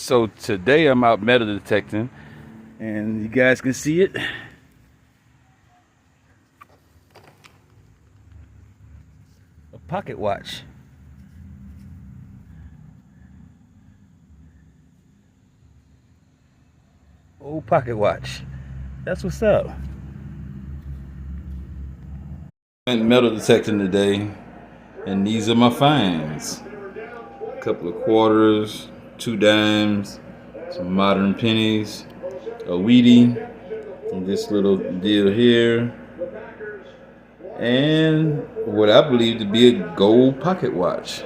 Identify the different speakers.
Speaker 1: So today I'm out metal detecting, and you guys can see it. A pocket watch. Old pocket watch. That's what's up. Went metal detecting today, and these are my finds. A couple of quarters, 2 dimes, some modern pennies, a Wheatie, and this little deal here, and what I believe to be a gold pocket watch.